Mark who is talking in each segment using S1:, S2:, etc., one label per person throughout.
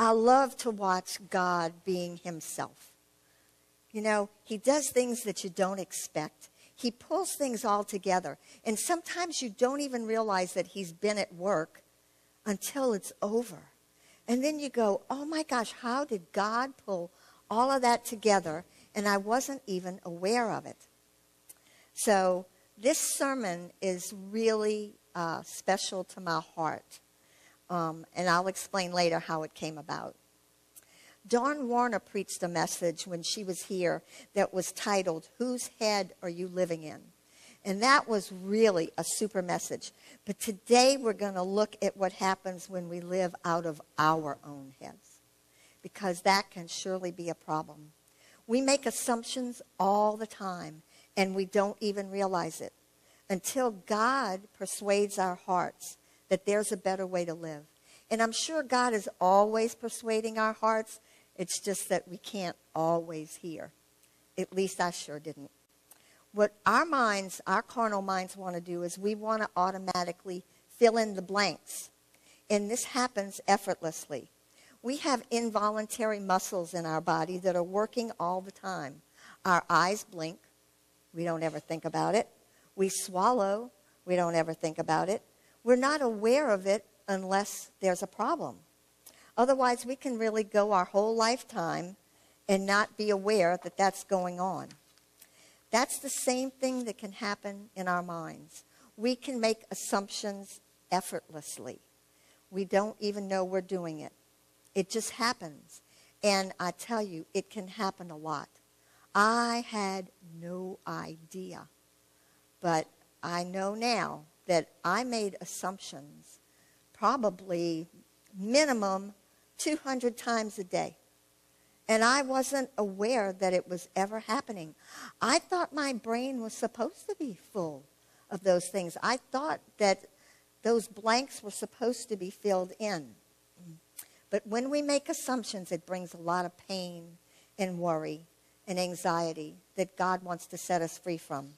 S1: I love to watch God being himself. You know, he does things that you don't expect. He pulls things all together. And sometimes you don't even realize that he's been at work until it's over. And then you go, oh my gosh, how did God pull all of that together? And I wasn't even aware of it. So this sermon is really special to my heart. And I'll explain later how it came about. Dawn Warner preached a message when she was here that was titled, Whose Head Are You Living In? And that was really a super message. But today we're going to look at what happens when we live out of our own heads, because that can surely be a problem. We make assumptions all the time, and we don't even realize it until God persuades our hearts that there's a better way to live. And I'm sure God is always persuading our hearts. It's just that we can't always hear. At least I sure didn't. What our minds, our carnal minds want to do is we want to automatically fill in the blanks. And this happens effortlessly. We have involuntary muscles in our body that are working all the time. Our eyes blink. We don't ever think about it. We swallow. We don't ever think about it. We're not aware of it unless there's a problem. Otherwise, we can really go our whole lifetime and not be aware that that's going on. That's the same thing that can happen in our minds. We can make assumptions effortlessly. We don't even know we're doing it. It just happens. And I tell you, it can happen a lot. I had no idea. But I know now that I made assumptions probably minimum 200 times a day. And I wasn't aware that it was ever happening. I thought my brain was supposed to be full of those things. I thought that those blanks were supposed to be filled in. But when we make assumptions, it brings a lot of pain and worry and anxiety that God wants to set us free from.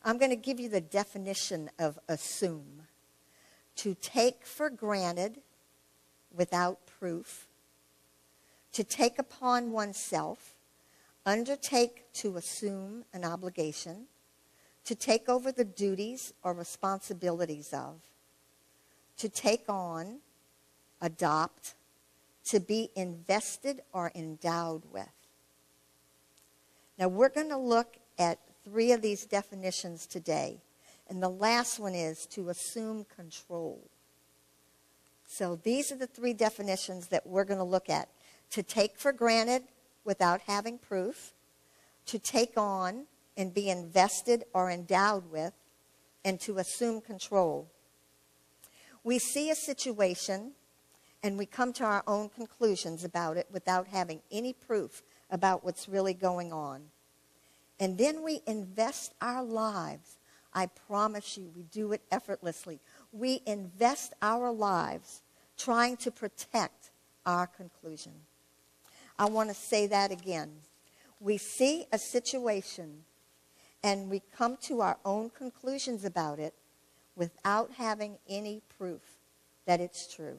S1: I'm going to give you the definition of assume. To take for granted without proof. To take upon oneself. Undertake to assume an obligation. To take over the duties or responsibilities of. To take on, adopt, to be invested or endowed with. Now we're going to look at 3 of these definitions today. And the last one is to assume control. So these are the 3 definitions that we're going to look at. To take for granted without having proof. To take on and be invested or endowed with. And to assume control. We see a situation and we come to our own conclusions about it without having any proof about what's really going on. And then we invest our lives. I promise you, we do it effortlessly. We invest our lives trying to protect our conclusion. I want to say that again. We see a situation and we come to our own conclusions about it without having any proof that it's true.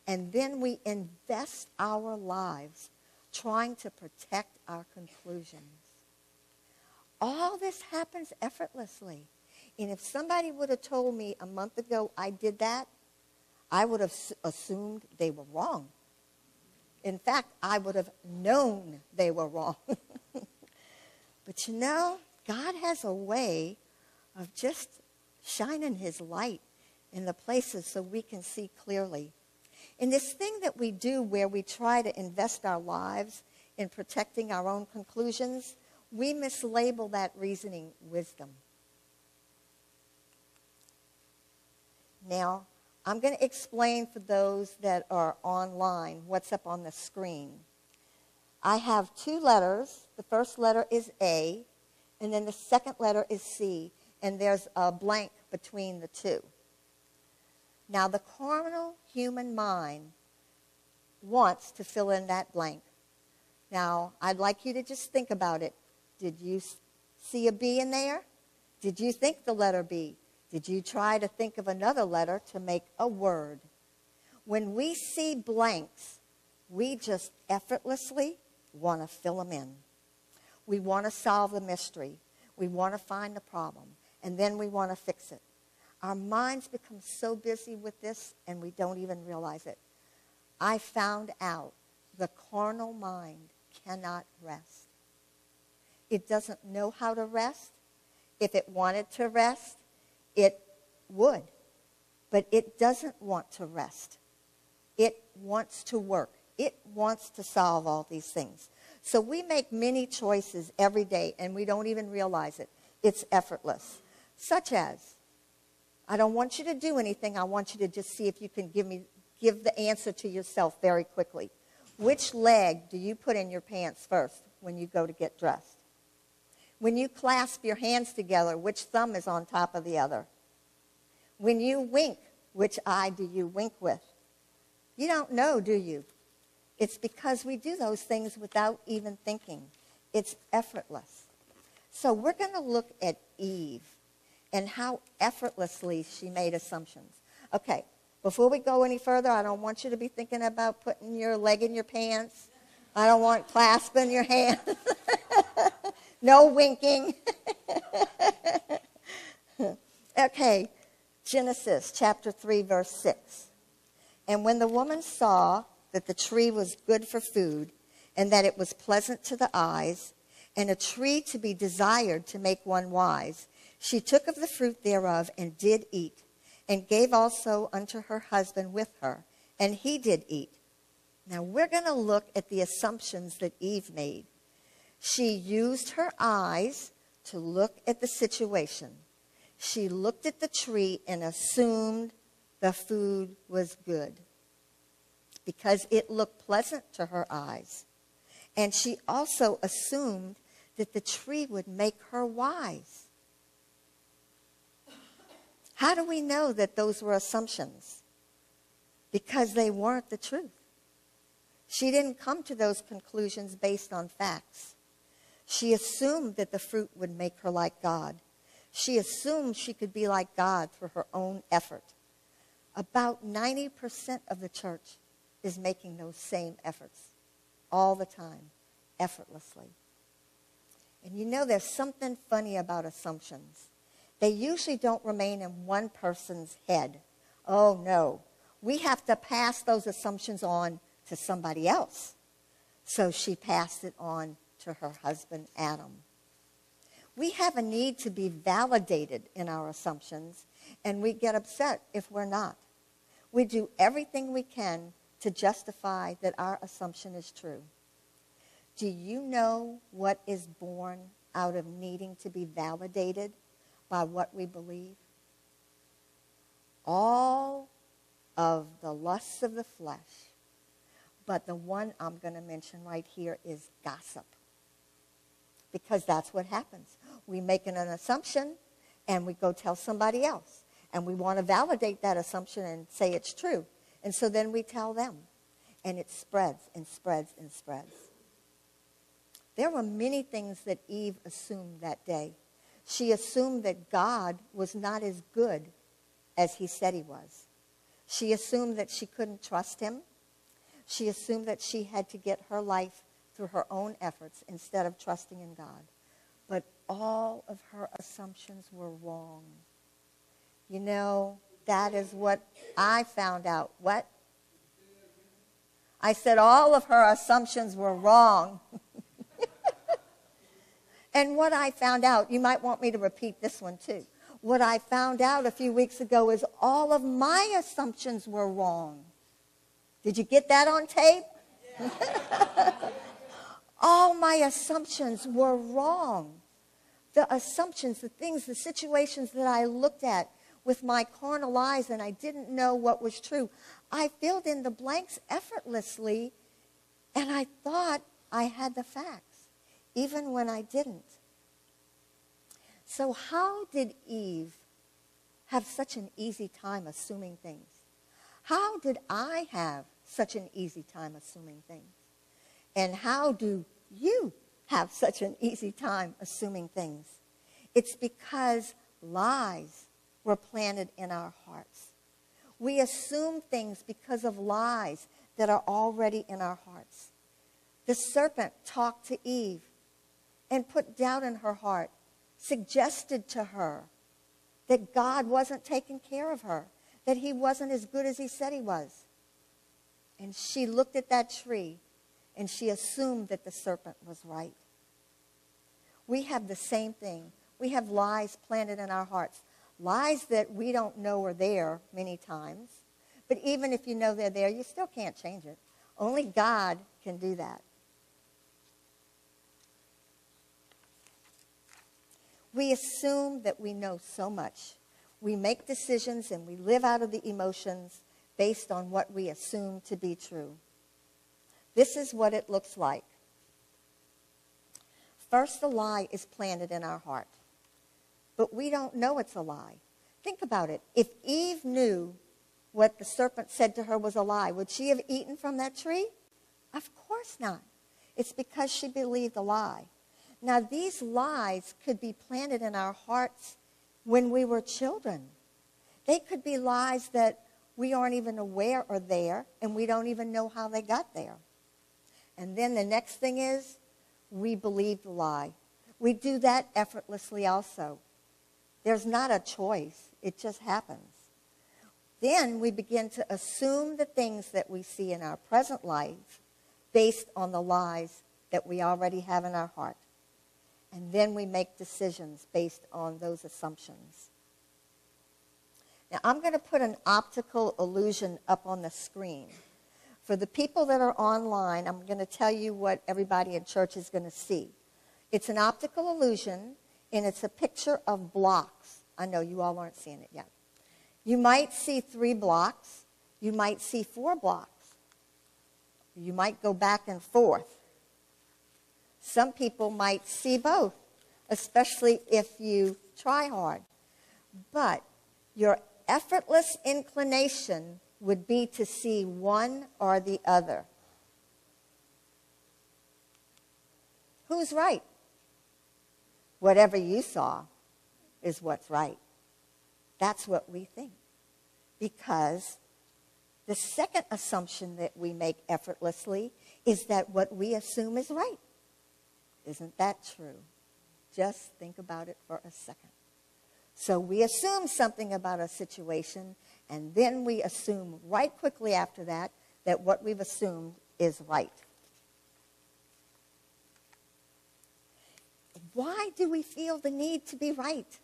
S1: And then we invest our lives trying to protect our conclusions. All this happens effortlessly. And if somebody would have told me a month ago I did that, I would have assumed they were wrong. In fact, I would have known they were wrong. But you know, God has a way of just shining his light in the places so we can see clearly. And this thing that we do where we try to invest our lives in protecting our own conclusions, we mislabel that reasoning wisdom. Now, I'm going to explain for those that are online what's up on the screen. I have 2 letters. The first letter is A, and then the second letter is C, and there's a blank between the 2. Now, the carnal human mind wants to fill in that blank. Now, I'd like you to just think about it. Did you see a B in there? Did you think the letter B? Did you try to think of another letter to make a word? When we see blanks, We just effortlessly want to fill them in. We want to solve the mystery. We want to find the problem. And then we want to fix it. Our minds become so busy with this, and we don't even realize it. I found out the carnal mind cannot rest. It doesn't know how to rest. If it wanted to rest, it would. But it doesn't want to rest. It wants to work. It wants to solve all these things. So we make many choices every day, and we don't even realize it. It's effortless. Such as, I don't want you to do anything. I want you to just see if you can give the answer to yourself very quickly. Which leg do you put in your pants first when you go to get dressed? When you clasp your hands together, which thumb is on top of the other? When you wink, which eye do you wink with? You don't know, do you? It's because we do those things without even thinking. It's effortless. So we're going to look at Eve and how effortlessly she made assumptions. Okay, before we go any further, I don't want you to be thinking about putting your leg in your pants. I don't want clasping your hand. No winking. Okay, Genesis chapter 3, verse 6. And when the woman saw that the tree was good for food, and that it was pleasant to the eyes, and a tree to be desired to make one wise, she took of the fruit thereof and did eat, and gave also unto her husband with her, and he did eat. Now we're going to look at the assumptions that Eve made. She used her eyes to look at the situation. She looked at the tree and assumed the food was good because it looked pleasant to her eyes. And she also assumed that the tree would make her wise. How do we know that those were assumptions? Because they weren't the truth. She didn't come to those conclusions based on facts. She assumed that the fruit would make her like God. She assumed she could be like God through her own effort. About 90% of the church is making those same efforts all the time, effortlessly. And you know, there's something funny about assumptions. They usually don't remain in one person's head. Oh, no. We have to pass those assumptions on to somebody else. So she passed it on to her husband, Adam. We have a need to be validated in our assumptions, and we get upset if we're not. We do everything we can to justify that our assumption is true. Do you know what is born out of needing to be validated by what we believe? All of the lusts of the flesh. But the one I'm going to mention right here is gossip. Because that's what happens. We make an assumption and we go tell somebody else. And we want to validate that assumption and say it's true. And so then we tell them. And it spreads and spreads and spreads. There were many things that Eve assumed that day. She assumed that God was not as good as he said he was. She assumed that she couldn't trust him. She assumed that she had to get her life through her own efforts instead of trusting in God. But all of her assumptions were wrong. You know, that is what I found out. What? I said all of her assumptions were wrong. And what I found out, you might want me to repeat this one too. What I found out a few weeks ago is all of my assumptions were wrong. Did you get that on tape? Yeah. All my assumptions were wrong. The assumptions, the things, the situations that I looked at with my carnal eyes and I didn't know what was true. I filled in the blanks effortlessly and I thought I had the facts, even when I didn't. So how did Eve have such an easy time assuming things? How did I have such an easy time assuming things? And how do you have such an easy time assuming things? It's because lies were planted in our hearts. We assume things because of lies that are already in our hearts. The serpent talked to Eve and put doubt in her heart, suggested to her that God wasn't taking care of her, that he wasn't as good as he said he was. And she looked at that tree and she assumed that the serpent was right. We have the same thing. We have lies planted in our hearts. Lies that we don't know are there many times. But even if you know they're there, you still can't change it. Only God can do that. We assume that we know so much. We make decisions and we live out of the emotions based on what we assume to be true. This is what it looks like. First, the lie is planted in our heart, but we don't know it's a lie. Think about it. If Eve knew what the serpent said to her was a lie, would she have eaten from that tree? Of course not. It's because she believed the lie. Now, these lies could be planted in our hearts when we were children. They could be lies that we aren't even aware are there, and we don't even know how they got there. And then the next thing is, we believe the lie. We do that effortlessly also. There's not a choice. It just happens. Then we begin to assume the things that we see in our present life based on the lies that we already have in our heart. And then we make decisions based on those assumptions. Now, I'm going to put an optical illusion up on the screen. For the people that are online, I'm going to tell you what everybody in church is going to see. It's an optical illusion, and it's a picture of blocks. I know you all aren't seeing it yet. You might see 3 blocks. You might see 4 blocks. You might go back and forth. Some people might see both, especially if you try hard. But your effortless inclination would be to see one or the other. Who's right? Whatever you saw is what's right. That's what we think. Because the second assumption that we make effortlessly is that what we assume is right. Isn't that true? Just think about it for a second. So we assume something about a situation, and then we assume right quickly after that that what we've assumed is right. Why do we feel the need to be right?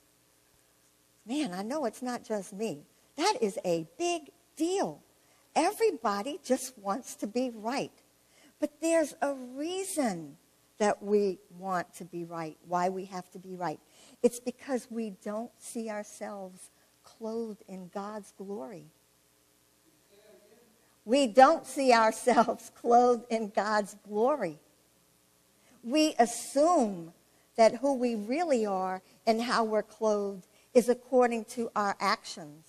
S1: Man, I know it's not just me. That is a big deal. Everybody just wants to be right. But there's a reason that we want to be right, why we have to be right. It's because we don't see ourselves clothed in God's glory. We don't see ourselves clothed in God's glory. We assume that who we really are and how we're clothed is according to our actions,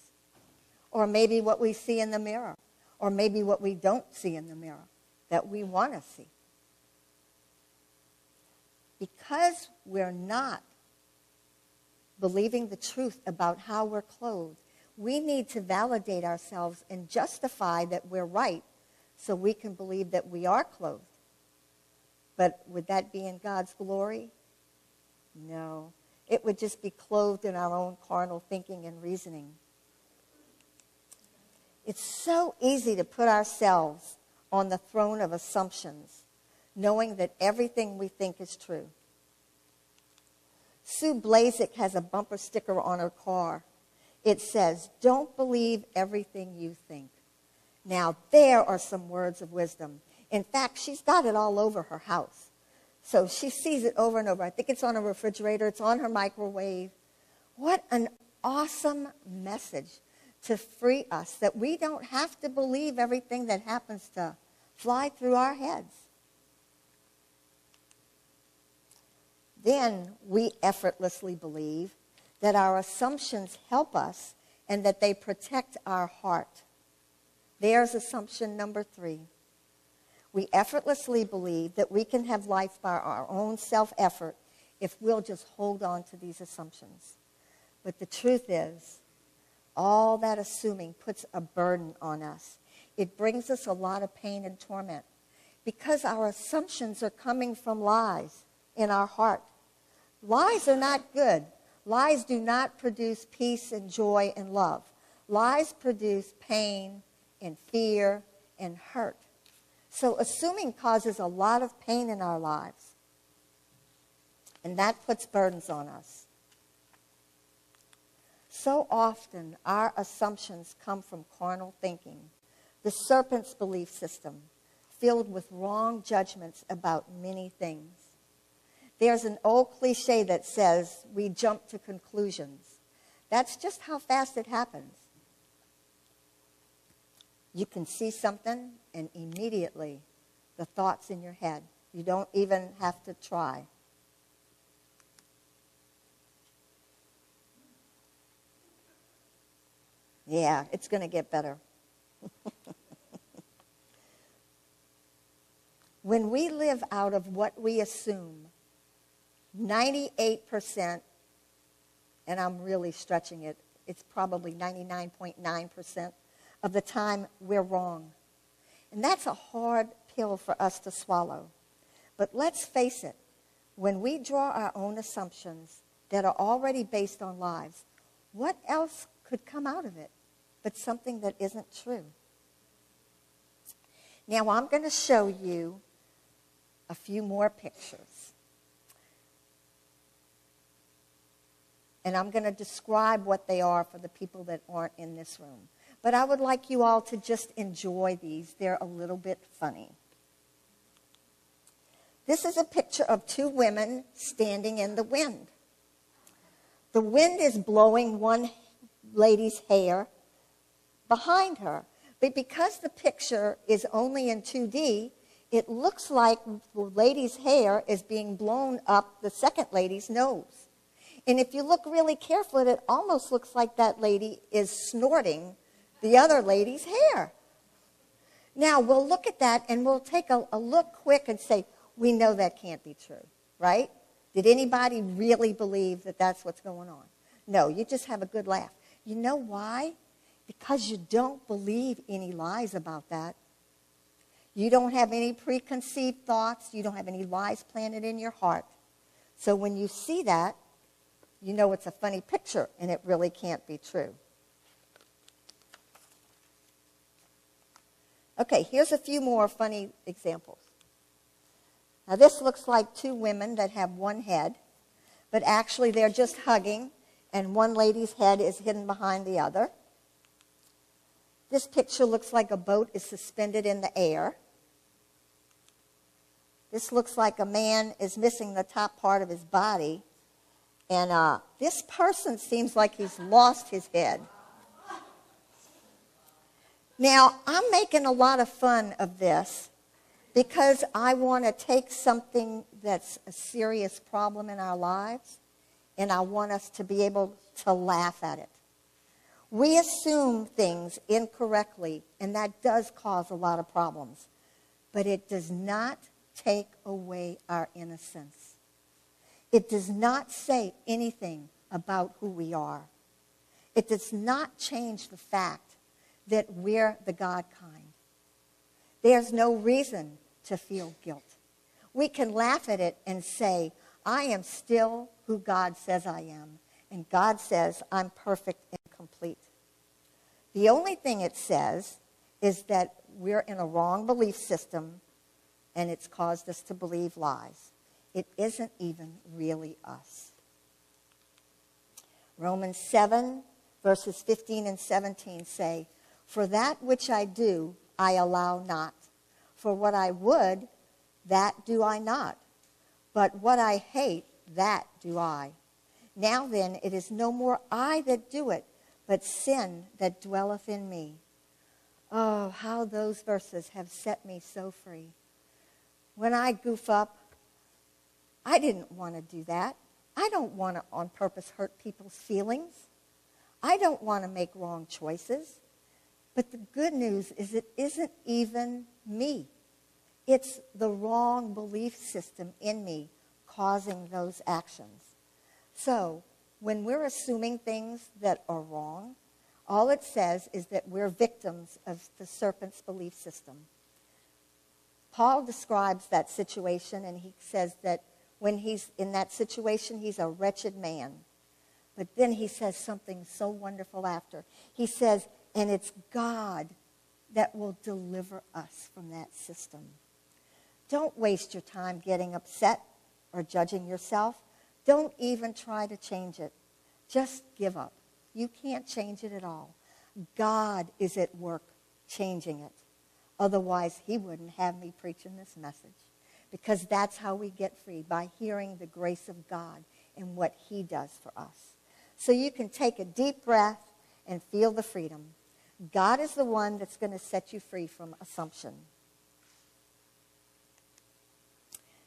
S1: or maybe what we see in the mirror, or maybe what we don't see in the mirror that we want to see. Because we're not believing the truth about how we're clothed, we need to validate ourselves and justify that we're right so we can believe that we are clothed. But would that be in God's glory? No. It would just be clothed in our own carnal thinking and reasoning. It's so easy to put ourselves on the throne of assumptions, knowing that everything we think is true. Sue Blazek has a bumper sticker on her car. It says, "Don't believe everything you think." Now, there are some words of wisdom. In fact, she's got it all over her house. So she sees it over and over. I think it's on her refrigerator. It's on her microwave. What an awesome message to free us, that we don't have to believe everything that happens to fly through our heads. Then we effortlessly believe that our assumptions help us and that they protect our heart. There's assumption number 3. We effortlessly believe that we can have life by our own self-effort if we'll just hold on to these assumptions. But the truth is, all that assuming puts a burden on us. it brings us a lot of pain and torment because our assumptions are coming from lies in our heart. Lies are not good. Lies do not produce peace and joy and love. Lies produce pain and fear and hurt. So assuming causes a lot of pain in our lives. And that puts burdens on us. So often, our assumptions come from carnal thinking, the serpent's belief system, filled with wrong judgments about many things. There's an old cliche that says, we jump to conclusions. That's just how fast it happens. You can see something, and immediately the thought's in your head. You don't even have to try. Yeah, it's going to get better. When we live out of what we assume, 98%, and I'm really stretching it, it's probably 99.9% of the time we're wrong. And that's a hard pill for us to swallow. But let's face it, when we draw our own assumptions that are already based on lies, what else could come out of it but something that isn't true? Now I'm going to show you a few more pictures. And I'm going to describe what they are for the people that aren't in this room. But I would like you all to just enjoy these. They're a little bit funny. This is a picture of two women standing in the wind. The wind is blowing one lady's hair behind her. But because the picture is only in 2D, it looks like the lady's hair is being blown up the second lady's nose. And if you look really carefully, it almost looks like that lady is snorting the other lady's hair. Now, we'll look at that and we'll take a look quick and say, we know that can't be true, right? Did anybody really believe that that's what's going on? No, you just have a good laugh. You know why? Because you don't believe any lies about that. You don't have any preconceived thoughts. You don't have any lies planted in your heart. So when you see that, you know it's a funny picture and it really can't be true. Okay, here's a few more funny examples. Now this looks like two women that have one head, but actually they're just hugging and one lady's head is hidden behind the other. This picture looks like a boat is suspended in the air. This looks like a man is missing the top part of his body. And this person seems like he's lost his head. Now, I'm making a lot of fun of this because I want to take something that's a serious problem in our lives and I want us to be able to laugh at it. We assume things incorrectly, and that does cause a lot of problems. But it does not take away our innocence. It does not say anything about who we are. It does not change the fact that we're the God kind. There's no reason to feel guilt. We can laugh at it and say, I am still who God says I am. And God says I'm perfect and complete. The only thing it says is that we're in a wrong belief system and it's caused us to believe lies. It isn't even really us. Romans 7, verses 15 and 17 say, for that which I do, I allow not. For what I would, that do I not. But what I hate, that do I. Now then, it is no more I that do it, but sin that dwelleth in me. Oh, how those verses have set me so free. When I goof up, I didn't want to do that. I don't want to on purpose hurt people's feelings. I don't want to make wrong choices. But the good news is it isn't even me. It's the wrong belief system in me causing those actions. So when we're assuming things that are wrong, All it says is that we're victims of the serpent's belief system. Paul describes that situation, and he says that when he's in that situation, he's a wretched man. But then he says something so wonderful after. He says, and it's God that will deliver us from that system. Don't waste your time getting upset or judging yourself. Don't even try to change it. Just give up. You can't change it at all. God is at work changing it. Otherwise, he wouldn't have me preaching this message. Because that's how we get free, by hearing the grace of God and what he does for us. So you can take a deep breath and feel the freedom. God is the one that's going to set you free from assumption.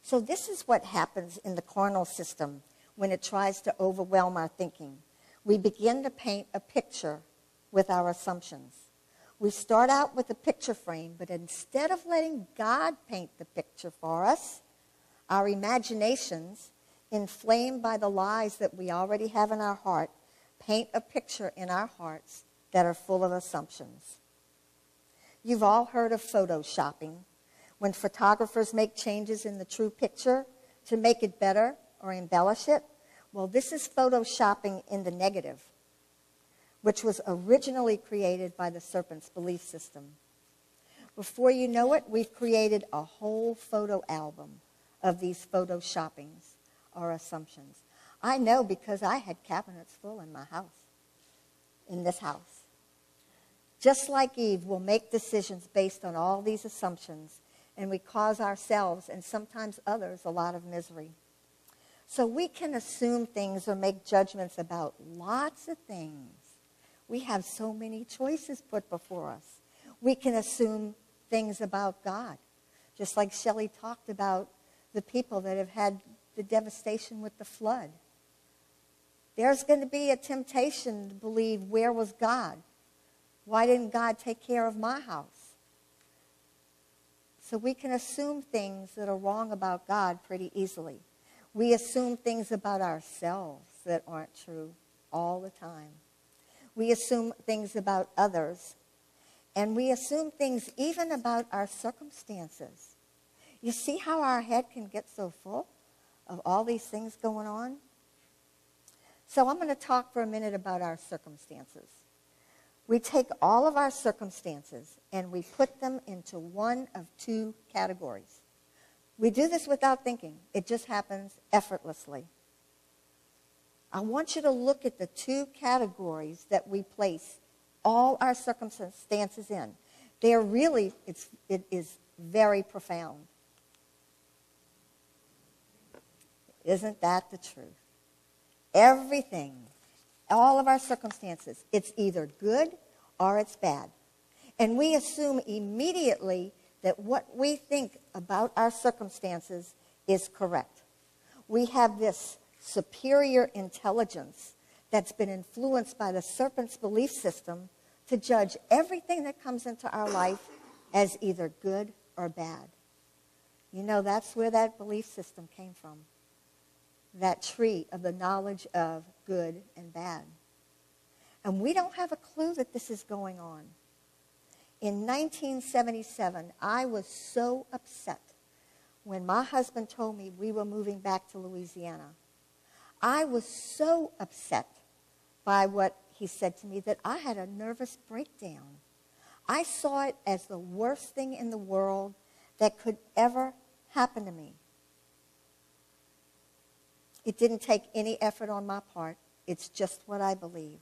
S1: So this is what happens in the carnal system when it tries to overwhelm our thinking. We begin to paint a picture with our assumptions. We start out with a picture frame, but instead of letting God paint the picture for us, our imaginations, inflamed by the lies that we already have in our heart, paint a picture in our hearts that are full of assumptions. You've all heard of photoshopping, when photographers make changes in the true picture to make it better or embellish it. Well, this is photoshopping in the negative, which was originally created by the serpent's belief system. Before you know it, we've created a whole photo album of these photoshoppings or assumptions. I know because I had cabinets full in my house, in this house. Just like Eve, we'll make decisions based on all these assumptions, and we cause ourselves and sometimes others a lot of misery. So we can assume things or make judgments about lots of things. We have so many choices put before us. We can assume things about God, just like Shelley talked about the people that have had the devastation with the flood. There's going to be a temptation to believe, where was God? Why didn't God take care of my house? So we can assume things that are wrong about God pretty easily. We assume things about ourselves that aren't true all the time. We assume things about others. And we assume things even about our circumstances. You see how our head can get so full of all these things going on? So I'm going to talk for a minute about our circumstances. We take all of our circumstances and we put them into one of two categories. We do this without thinking. It just happens effortlessly. I want you to look at the two categories that we place all our circumstances in. They're really, it is very profound. Isn't that the truth? Everything, all of our circumstances, it's either good or it's bad. And we assume immediately that what we think about our circumstances is correct. We have this superior intelligence that's been influenced by the serpent's belief system to judge everything that comes into our life as either good or bad. You know, that's where that belief system came from. That tree of the knowledge of good and bad. And we don't have a clue that this is going on. In 1977, I was so upset when my husband told me we were moving back to Louisiana. I was so upset by what he said to me that I had a nervous breakdown. I saw it as the worst thing in the world that could ever happen to me. It didn't take any effort on my part. It's just what I believed.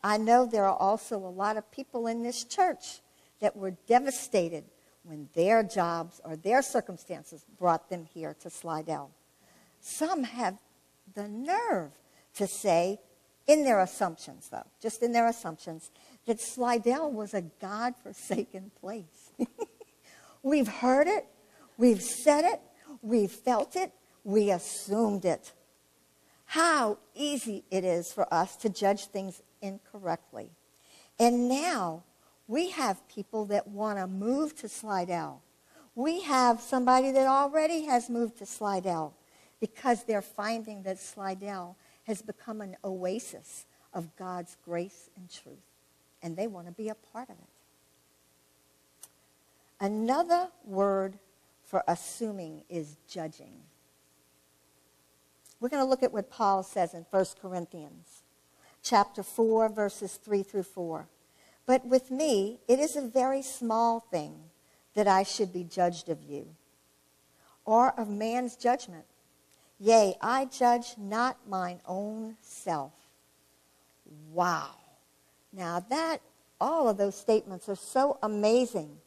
S1: I know there are also a lot of people in this church that were devastated when their jobs or their circumstances brought them here to Slidell. Some have the nerve to say, in their assumptions though, just in their assumptions, that Slidell was a God-forsaken place. We've heard it, we've said it, we've felt it, we assumed it. How easy it is for us to judge things incorrectly. And now we have people that want to move to Slidell. We have somebody that already has moved to Slidell because they're finding that Slidell has become an oasis of God's grace and truth. and they want to be a part of it. Another word for assuming is judging. We're going to look at what Paul says in 1 Corinthians chapter 4, verses 3 through 4. But with me, it is a very small thing that I should be judged of you, or of man's judgment. Yea, I judge not mine own self. Wow. Now all of those statements are so amazing.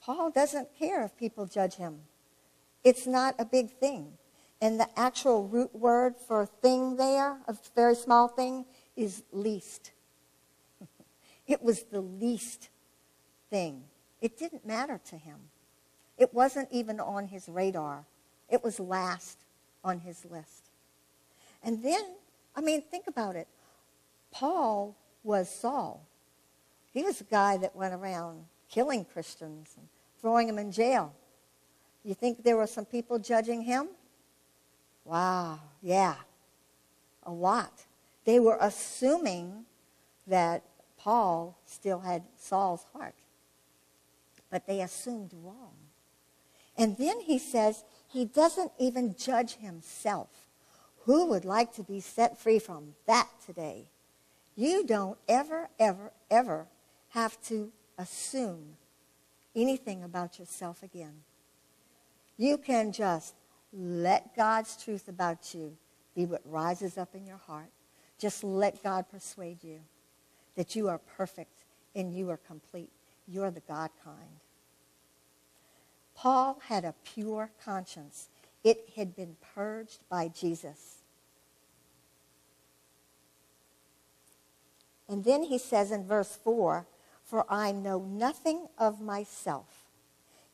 S1: Paul doesn't care if people judge him. It's not a big thing. And the actual root word for thing there, a very small thing, is least. It was the least thing. It didn't matter to him. It wasn't even on his radar. It was last on his list. And then, think about it. Paul was Saul. He was a guy that went around killing Christians and throwing them in jail. You think there were some people judging him? Wow, yeah, a lot. They were assuming that Paul still had Saul's heart. But they assumed wrong. And then he says he doesn't even judge himself. Who would like to be set free from that today? You don't ever, ever, ever have to assume anything about yourself again. You can just let God's truth about you be what rises up in your heart. Just let God persuade you that you are perfect and you are complete. You're the God kind. Paul had a pure conscience. It had been purged by Jesus. And then he says in verse 4, for I know nothing of myself,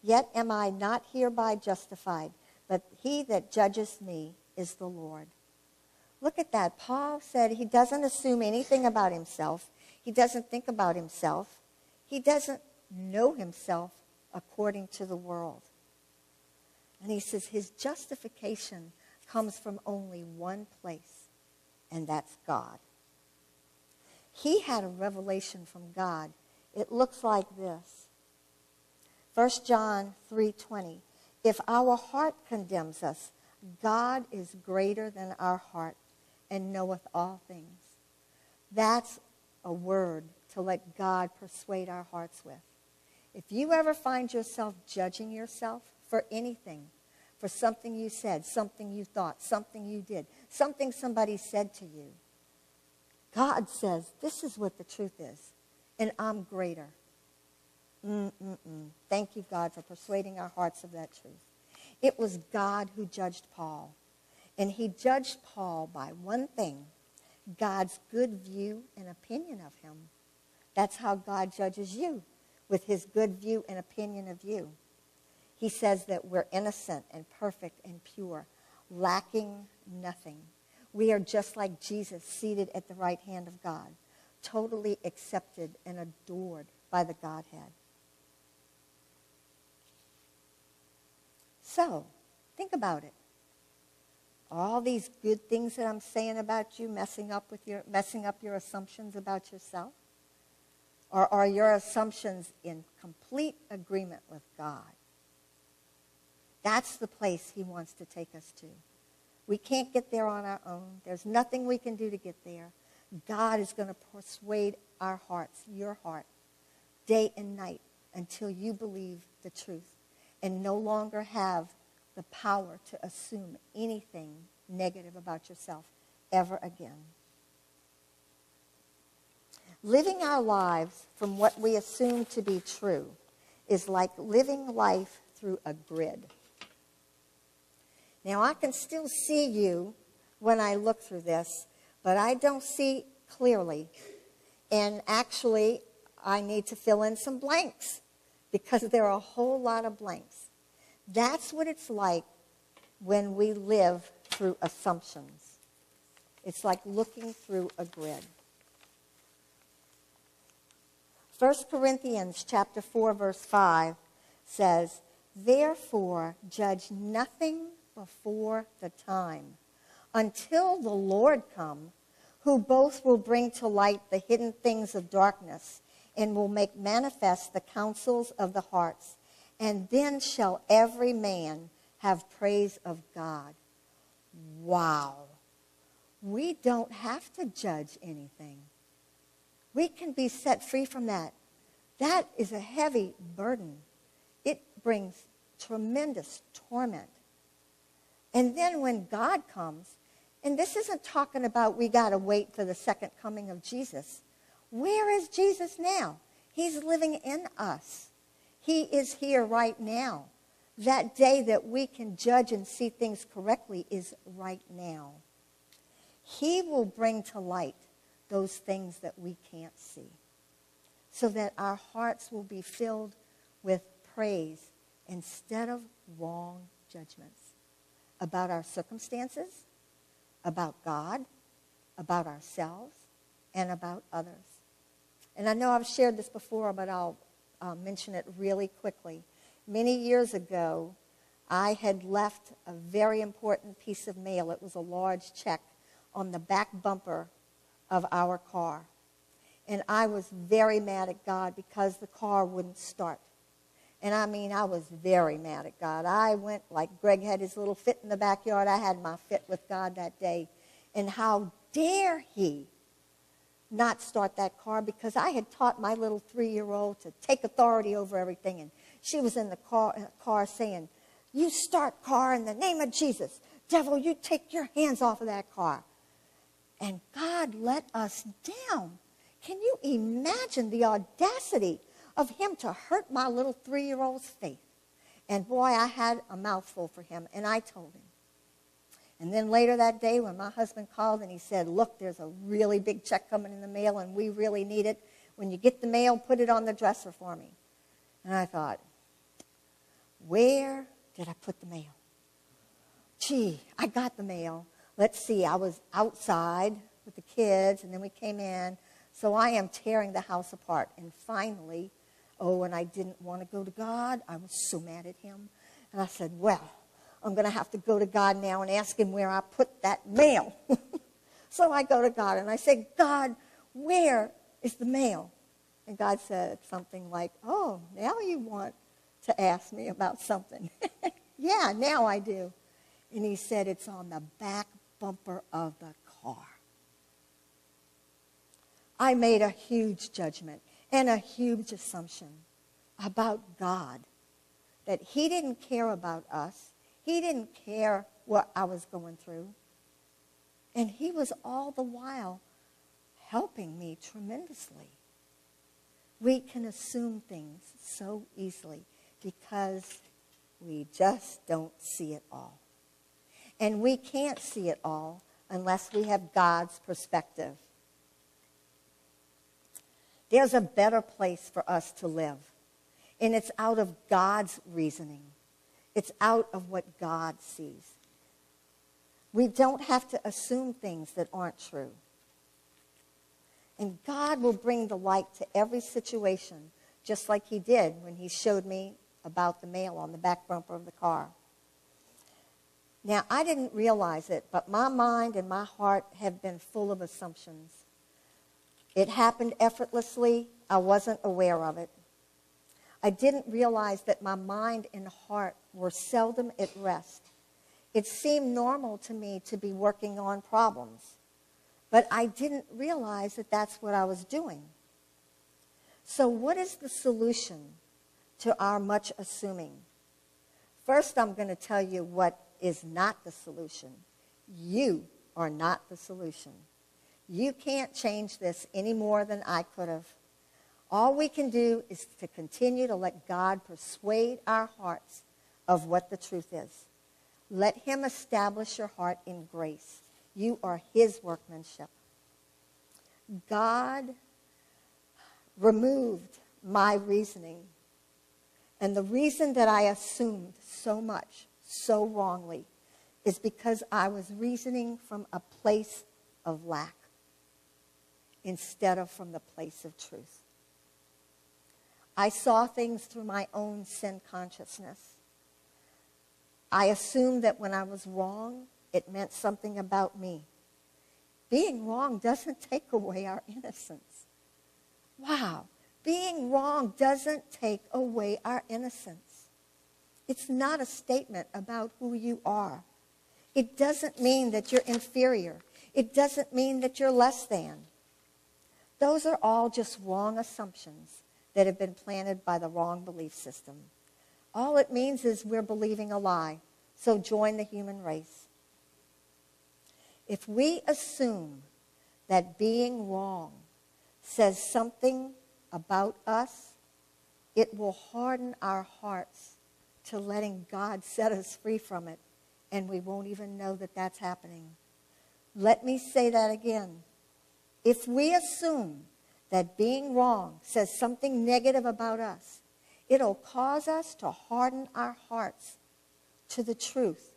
S1: yet am I not hereby justified, but he that judges me is the Lord. Look at that. Paul said he doesn't assume anything about himself. He doesn't think about himself. He doesn't know himself according to the world. And he says his justification comes from only one place, and that's God. He had a revelation from God. It looks like this. 1 John 3:20. If our heart condemns us, God is greater than our heart and knoweth all things. That's a word to let God persuade our hearts with. If you ever find yourself judging yourself for anything, for something you said, something you thought, something you did, something somebody said to you, God says, this is what the truth is, and I'm greater. Thank you, God, for persuading our hearts of that truth. It was God who judged Paul, and he judged Paul by one thing, God's good view and opinion of him. That's how God judges you, with his good view and opinion of you. He says that we're innocent and perfect and pure, lacking nothing. We are just like Jesus, seated at the right hand of God, totally accepted and adored by the Godhead. So, think about it. All these good things that I'm saying about you messing up your assumptions about yourself? Or are your assumptions in complete agreement with God? That's the place he wants to take us to. We can't get there on our own. There's nothing we can do to get there. God is going to persuade our hearts, your heart, day and night until you believe the truth and no longer have the power to assume anything negative about yourself ever again. Living our lives from what we assume to be true is like living life through a grid. Now, I can still see you when I look through this, but I don't see clearly. And actually, I need to fill in some blanks because there are a whole lot of blanks. That's what it's like when we live through assumptions. It's like looking through a grid. 1 Corinthians chapter 4, verse 5 says, therefore, judge nothing before the time, until the Lord come, who both will bring to light the hidden things of darkness and will make manifest the counsels of the hearts. And then shall every man have praise of God. Wow. We don't have to judge anything. We can be set free from that. That is a heavy burden. It brings tremendous torment. And then when God comes, and this isn't talking about we got to wait for the second coming of Jesus. Where is Jesus now? He's living in us. He is here right now. That day that we can judge and see things correctly is right now. He will bring to light those things that we can't see, so that our hearts will be filled with praise instead of wrong judgments about our circumstances, about God, about ourselves, and about others. And I know I've shared this before, but I'll mention it really quickly. Many years ago, I had left a very important piece of mail. It was a large check on the back bumper of our car. And I was very mad at God because the car wouldn't start. And I mean, I was very mad at God. I went, like Greg had his little fit in the backyard, I had my fit with God that day. And how dare he not start that car, because I had taught my little 3-year-old to take authority over everything. And she was in the car saying, "You start, car, in the name of Jesus. Devil, you take your hands off of that car." And God let us down. Can you imagine the audacity of him to hurt my little 3-year-old's faith? And boy, I had a mouthful for him, and I told him. And then later that day when my husband called and he said, "Look, there's a really big check coming in the mail and we really need it. When you get the mail, put it on the dresser for me." And I thought, where did I put the mail? Gee, I got the mail. Let's see, I was outside with the kids and then we came in. So I am tearing the house apart. And finally, and I didn't want to go to God. I was so mad at him. And I said, well, I'm going to have to go to God now and ask him where I put that mail. So I go to God and I say, "God, where is the mail?" And God said something like, "Oh, now you want to ask me about something." "Yeah, now I do." And he said, "It's on the back bumper of the car." I made a huge judgment and a huge assumption about God, that he didn't care about us. He didn't care what I was going through. And he was all the while helping me tremendously. We can assume things so easily because we just don't see it all. And we can't see it all unless we have God's perspective. There's a better place for us to live, and it's out of God's reasoning. It's out of what God sees. We don't have to assume things that aren't true. And God will bring the light to every situation, just like he did when he showed me about the mail on the back bumper of the car. Now, I didn't realize it, but my mind and my heart have been full of assumptions. It happened effortlessly. I wasn't aware of it. I didn't realize that my mind and heart were seldom at rest. It seemed normal to me to be working on problems, but I didn't realize that that's what I was doing. So what is the solution to our much assuming? First, I'm going to tell you what is not the solution. You are not the solution. You can't change this any more than I could have. All we can do is to continue to let God persuade our hearts of what the truth is. Let him establish your heart in grace. You are his workmanship. God removed my reasoning. And the reason that I assumed so much, so wrongly, is because I was reasoning from a place of lack instead of from the place of truth. I saw things through my own sin consciousness. I assumed that when I was wrong, it meant something about me. being wrong doesn't take away our innocence. Wow. Being wrong doesn't take away our innocence. It's not a statement about who you are. It doesn't mean that you're inferior. It doesn't mean that you're less than. Those are all just wrong assumptions that have been planted by the wrong belief system. All it means is we're believing a lie. So join the human race. If we assume that being wrong says something about us, it will harden our hearts to letting God set us free from it, and we won't even know that that's happening. Let me say that again. If we assume that being wrong says something negative about us, it'll cause us to harden our hearts to the truth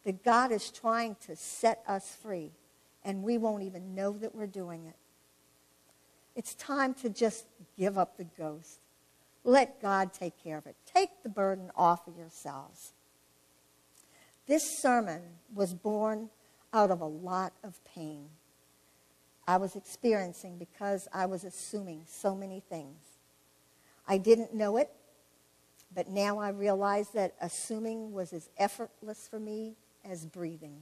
S1: that God is trying to set us free, and we won't even know that we're doing it. It's time to just give up the ghost. Let God take care of it. Take the burden off of yourselves. This sermon was born out of a lot of pain I was experiencing because I was assuming so many things. I didn't know it, but now I realize that assuming was as effortless for me as breathing.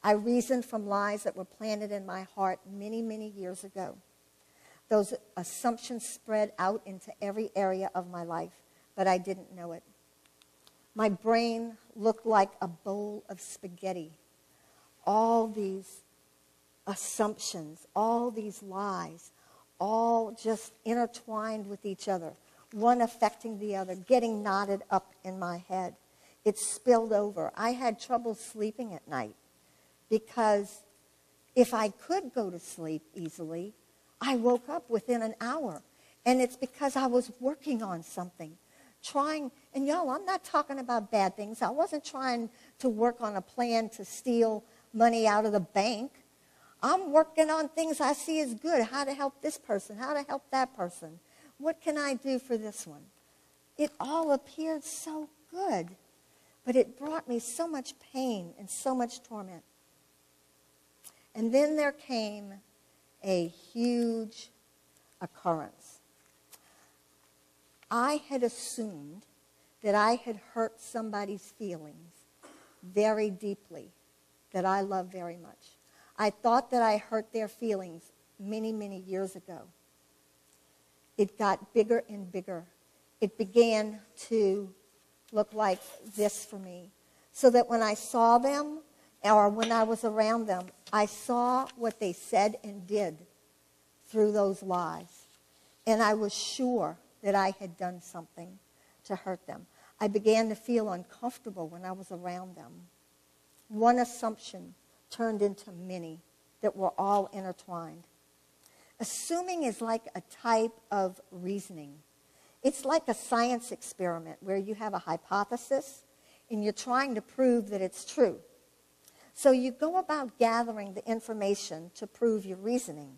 S1: I reasoned from lies that were planted in my heart many, many years ago. Those assumptions spread out into every area of my life, but I didn't know it. My brain looked like a bowl of spaghetti. All these assumptions, all these lies, all just intertwined with each other, one affecting the other, getting knotted up in my head. It spilled over. I had trouble sleeping at night because if I could go to sleep easily, I woke up within an hour. And it's because I was working on something, trying, and y'all, I'm not talking about bad things. I wasn't trying to work on a plan to steal money out of the bank. I'm working on things I see as good, how to help this person, how to help that person. What can I do for this one? It all appeared so good, but it brought me so much pain and so much torment. And then there came a huge occurrence. I had assumed that I had hurt somebody's feelings very deeply, that I love very much. I thought that I hurt their feelings many, many years ago. It got bigger and bigger. It began to look like this for me, so that when I saw them or when I was around them, I saw what they said and did through those lies. And I was sure that I had done something to hurt them. I began to feel uncomfortable when I was around them. One assumption turned into many that were all intertwined. Assuming is like a type of reasoning. It's like a science experiment where you have a hypothesis and you're trying to prove that it's true. So you go about gathering the information to prove your reasoning.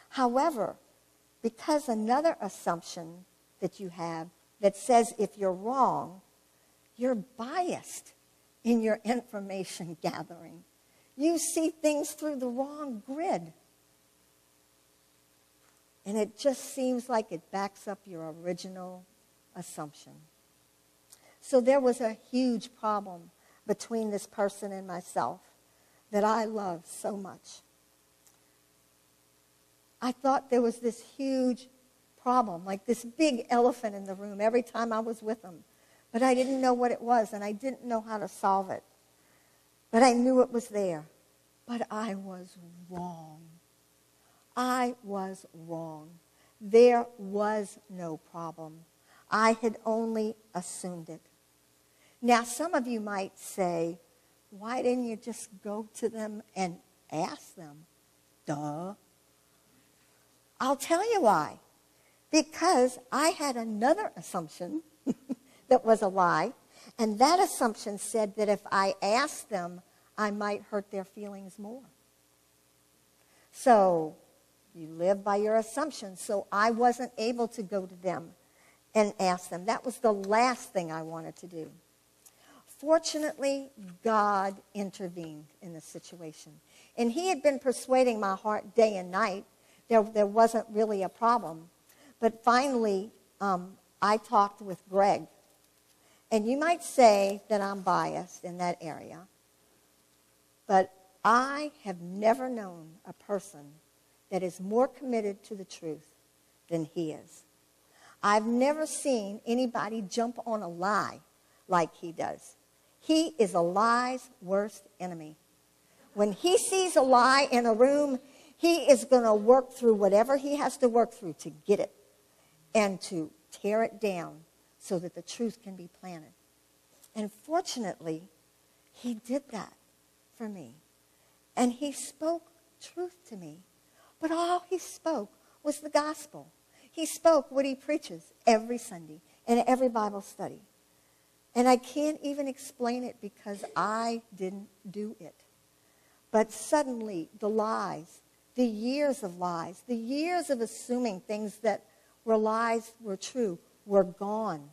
S1: However, because another assumption that you have that says if you're wrong, you're biased in your information gathering. You see things through the wrong grid. And it just seems like it backs up your original assumption. So there was a huge problem between this person and myself that I loved so much. I thought there was this huge problem, like this big elephant in the room every time I was with him. But I didn't know what it was, and I didn't know how to solve it. But I knew it was there. But I was wrong. I was wrong. There was no problem. I had only assumed it. Now, some of you might say, why didn't you just go to them and ask them? Duh. I'll tell you why. Because I had another assumption that was a lie, and that assumption said that if I asked them, I might hurt their feelings more. So you live by your assumptions, so I wasn't able to go to them and ask them. That was the last thing I wanted to do. Fortunately, God intervened in the situation. And he had been persuading my heart day and night. There wasn't really a problem. But finally, I talked with Greg. And you might say that I'm biased in that area. But I have never known a person that is more committed to the truth than he is. I've never seen anybody jump on a lie like he does. He is a lie's worst enemy. When he sees a lie in a room, he is going to work through whatever he has to work through to get it and to tear it down so that the truth can be planted. And fortunately, he did that for me. And he spoke truth to me. But all he spoke was the gospel. He spoke what he preaches every Sunday and every Bible study. And I can't even explain it because I didn't do it. But suddenly, the lies, the years of lies, the years of assuming things that were lies were true, were gone.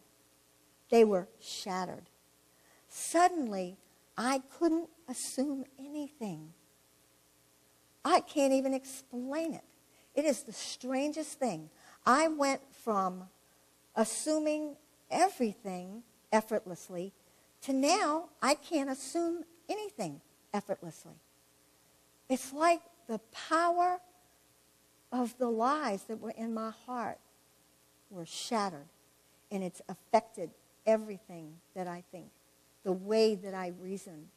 S1: They were shattered. Suddenly, I couldn't assume anything. I can't even explain it. It is the strangest thing. I went from assuming everything effortlessly to now I can't assume anything effortlessly. It's like the power of the lies that were in my heart were shattered, and it's affected everything that I think, the way that I reason.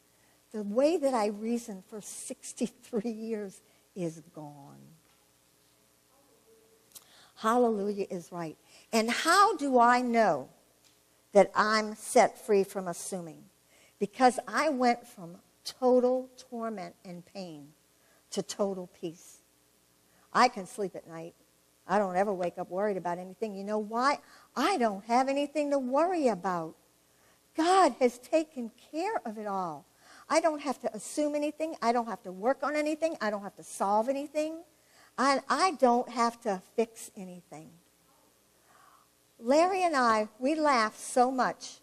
S1: The way that I reasoned for 63 years is gone. Hallelujah is right. And how do I know that I'm set free from assuming? Because I went from total torment and pain to total peace. I can sleep at night. I don't ever wake up worried about anything. You know why? I don't have anything to worry about. God has taken care of it all. I don't have to assume anything. I don't have to work on anything. I don't have to solve anything. I don't have to fix anything. Larry and I, we laugh so much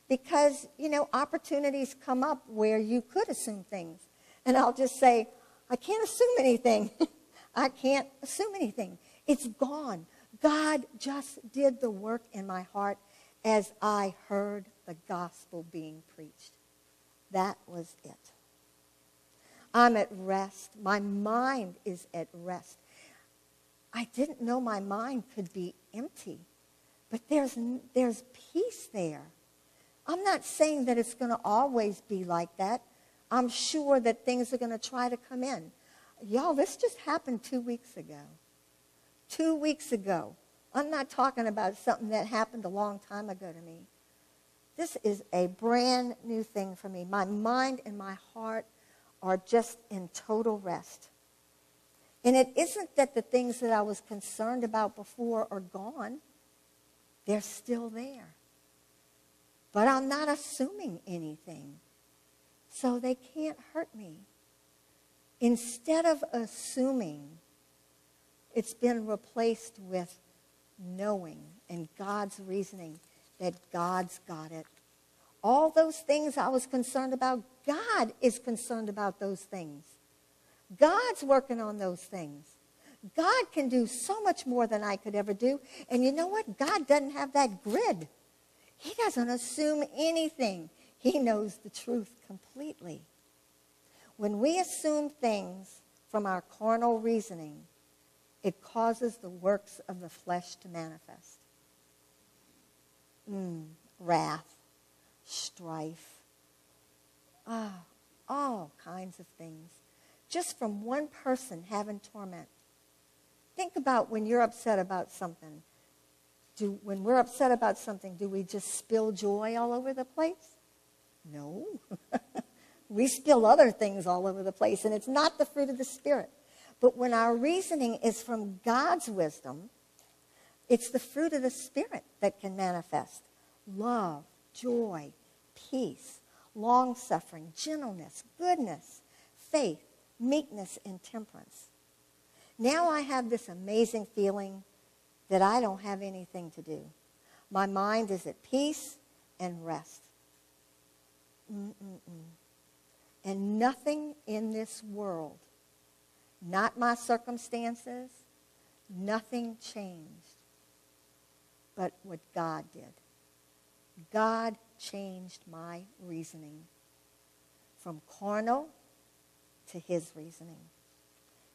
S1: because, opportunities come up where you could assume things. And I'll just say, I can't assume anything. I can't assume anything. It's gone. God just did the work in my heart as I heard the gospel being preached. That was it. I'm at rest. My mind is at rest. I didn't know my mind could be empty, but there's peace there. I'm not saying that it's going to always be like that. I'm sure that things are going to try to come in. Y'all, this just happened 2 weeks ago. 2 weeks ago. I'm not talking about something that happened a long time ago to me. This is a brand new thing for me. My mind and my heart are just in total rest. And it isn't that the things that I was concerned about before are gone. They're still there. But I'm not assuming anything. So they can't hurt me. Instead of assuming, it's been replaced with knowing and God's reasoning that God's got it. All those things I was concerned about, God is concerned about those things. God's working on those things. God can do so much more than I could ever do. And you know what? God doesn't have that grid. He doesn't assume anything. He knows the truth completely. When we assume things from our carnal reasoning, it causes the works of the flesh to manifest. Wrath, strife, all kinds of things. Just from one person having torment. Think about when you're upset about something. When we're upset about something, do we just spill joy all over the place? No. We spill other things all over the place, and it's not the fruit of the Spirit. But when our reasoning is from God's wisdom, it's the fruit of the Spirit that can manifest. Love, joy, peace, long-suffering, gentleness, goodness, faith, meekness, and temperance. Now I have this amazing feeling that I don't have anything to do. My mind is at peace and rest. And nothing in this world not my circumstances. Nothing changed but what God did. God changed my reasoning from carnal to his reasoning.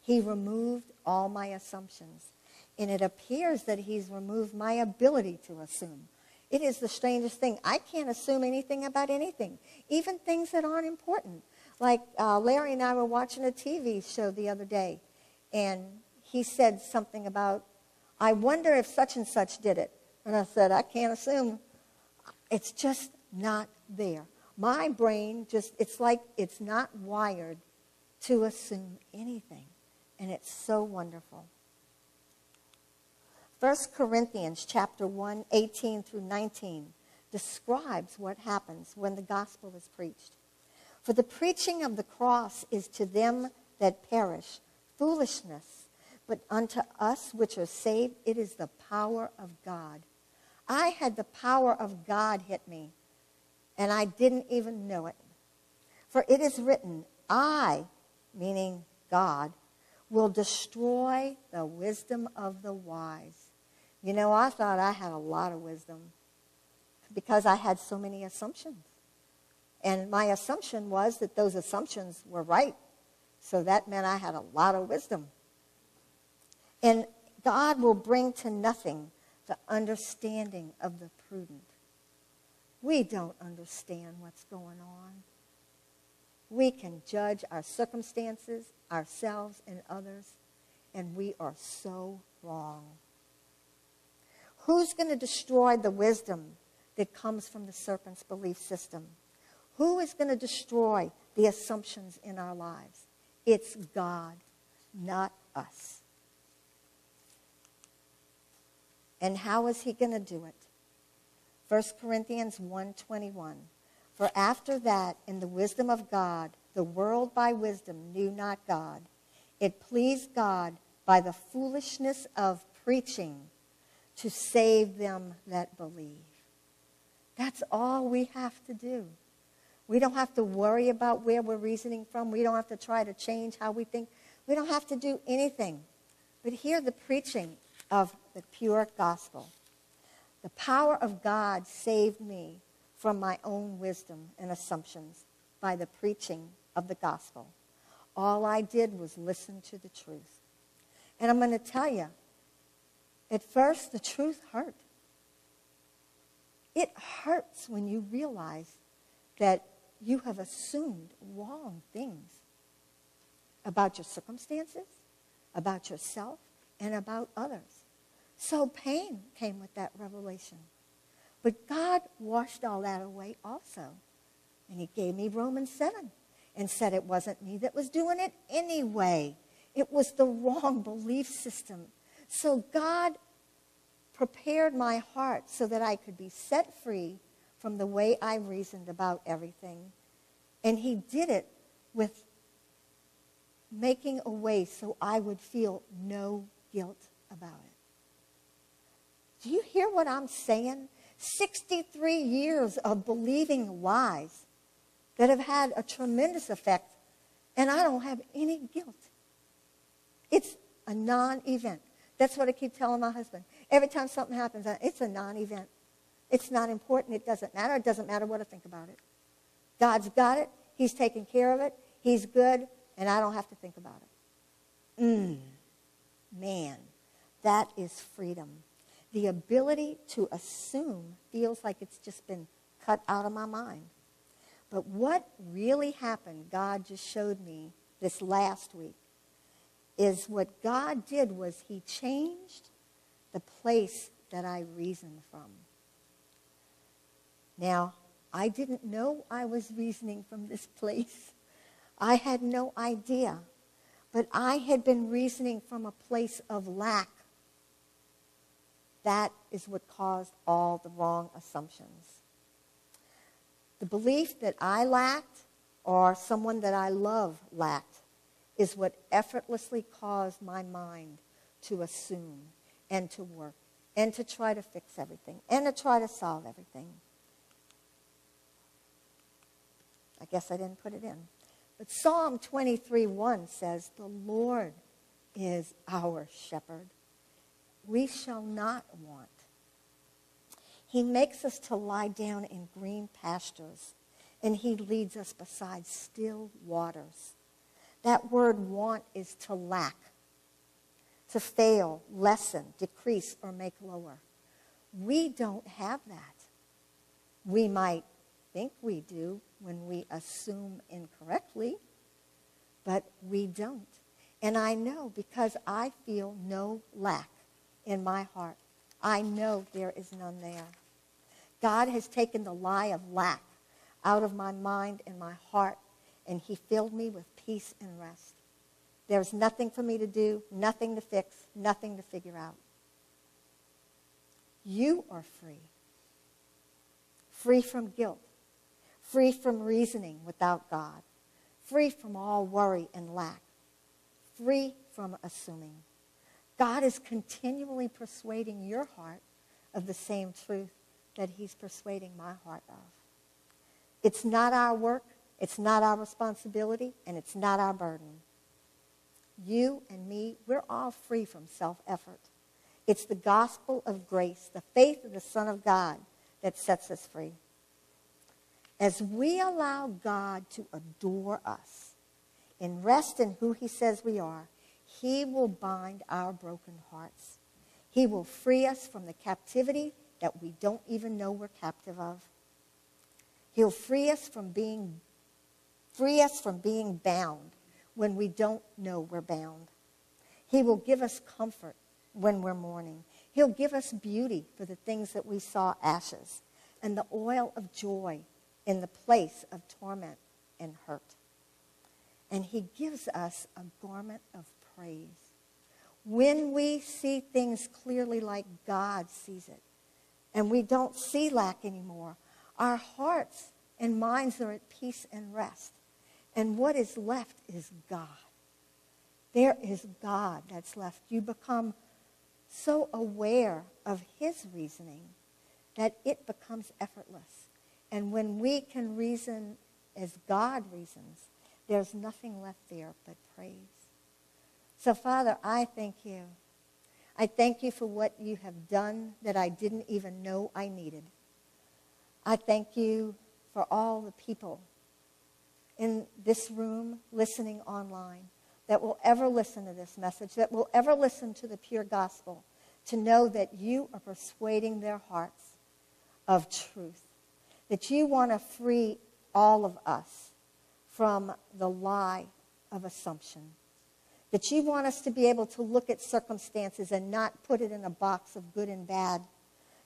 S1: He removed all my assumptions. And it appears that he's removed my ability to assume. It is the strangest thing. I can't assume anything about anything, even things that aren't important. Like Larry and I were watching a TV show the other day, and he said something about, I wonder if such and such did it. And I said, I can't assume. It's just not there. My brain it's like it's not wired to assume anything. And it's so wonderful. 1 Corinthians chapter 1, 18 through 19 describes what happens when the gospel is preached. For the preaching of the cross is to them that perish foolishness, but unto us which are saved it is the power of God. I had the power of God hit me, and I didn't even know it. For it is written, I, meaning God, will destroy the wisdom of the wise. You know, I thought I had a lot of wisdom because I had so many assumptions. And my assumption was that those assumptions were right. So that meant I had a lot of wisdom. And God will bring to nothing the understanding of the prudent. We don't understand what's going on. We can judge our circumstances, ourselves, and others, and we are so wrong. Who's going to destroy the wisdom that comes from the serpent's belief system? Who is going to destroy the assumptions in our lives? It's God, not us. And how is he going to do it? 1 Corinthians 1:21. For after that, in the wisdom of God, the world by wisdom knew not God. It pleased God by the foolishness of preaching to save them that believe. That's all we have to do. We don't have to worry about where we're reasoning from. We don't have to try to change how we think. We don't have to do anything but hear the preaching of the pure gospel. The power of God saved me from my own wisdom and assumptions by the preaching of the gospel. All I did was listen to the truth. And I'm going to tell you, at first the truth hurt. It hurts when you realize that you have assumed wrong things about your circumstances, about yourself, and about others. So pain came with that revelation. But God washed all that away also. And he gave me Romans 7 and said it wasn't me that was doing it anyway. It was the wrong belief system. So God prepared my heart so that I could be set free from the way I reasoned about everything. And he did it with making a way so I would feel no guilt about it. Do you hear what I'm saying? 63 years of believing lies that have had a tremendous effect, and I don't have any guilt. It's a non-event. That's what I keep telling my husband. Every time something happens, it's a non-event. It's not important. It doesn't matter. It doesn't matter what I think about it. God's got it. He's taking care of it. He's good, and I don't have to think about it. Man, that is freedom. The ability to assume feels like it's just been cut out of my mind. But what really happened, God just showed me this last week, is what God did was he changed the place that I reasoned from. Now, I didn't know I was reasoning from this place. I had no idea. But I had been reasoning from a place of lack. That is what caused all the wrong assumptions. The belief that I lacked or someone that I love lacked is what effortlessly caused my mind to assume and to work and to try to fix everything and to try to solve everything. I guess I didn't put it in. But Psalm 23:1 says, the Lord is our shepherd. We shall not want. He makes us to lie down in green pastures, and he leads us beside still waters. That word want is to lack, to fail, lessen, decrease, or make lower. We don't have that. We might think we do when we assume incorrectly, but we don't. And I know because I feel no lack in my heart. I know there is none there. God has taken the lie of lack out of my mind and my heart, and he filled me with peace and rest. There's nothing for me to do, nothing to fix, nothing to figure out. You are free. Free from guilt. Free from reasoning without God. Free from all worry and lack. Free from assuming. God is continually persuading your heart of the same truth that he's persuading my heart of. It's not our work, it's not our responsibility, and it's not our burden. You and me, we're all free from self-effort. It's the gospel of grace, the faith of the Son of God, that sets us free. As we allow God to adore us and rest in who he says we are, he will bind our broken hearts. He will free us from the captivity that we don't even know we're captive of. He'll free us from being bound when we don't know we're bound. He will give us comfort when we're mourning. He'll give us beauty for the things that we saw ashes, and the oil of joy in the place of torment and hurt. And he gives us a garment of praise. When we see things clearly like God sees it, and we don't see lack anymore, our hearts and minds are at peace and rest. And what is left is God. There is God that's left. You become so aware of his reasoning that it becomes effortless. And when we can reason as God reasons, there's nothing left there but praise. So, Father, I thank you. I thank you for what you have done that I didn't even know I needed. I thank you for all the people in this room listening online that will ever listen to this message, that will ever listen to the pure gospel, to know that you are persuading their hearts of truth, that you want to free all of us from the lie of assumption, that you want us to be able to look at circumstances and not put it in a box of good and bad.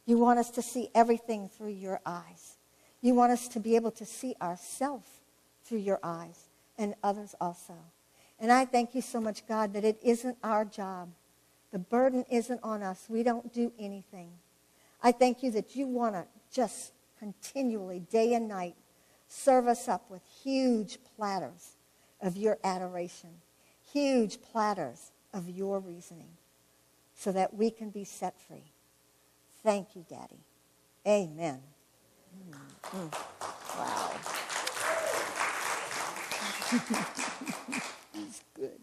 S1: You want us to see everything through your eyes. You want us to be able to see ourselves through your eyes and others also. And I thank you so much, God, that it isn't our job. The burden isn't on us. We don't do anything. I thank you that you want to just continually, day and night, serve us up with huge platters of your adoration, huge platters of your reasoning, so that we can be set free. Thank you, Daddy. Amen. Wow. That's good.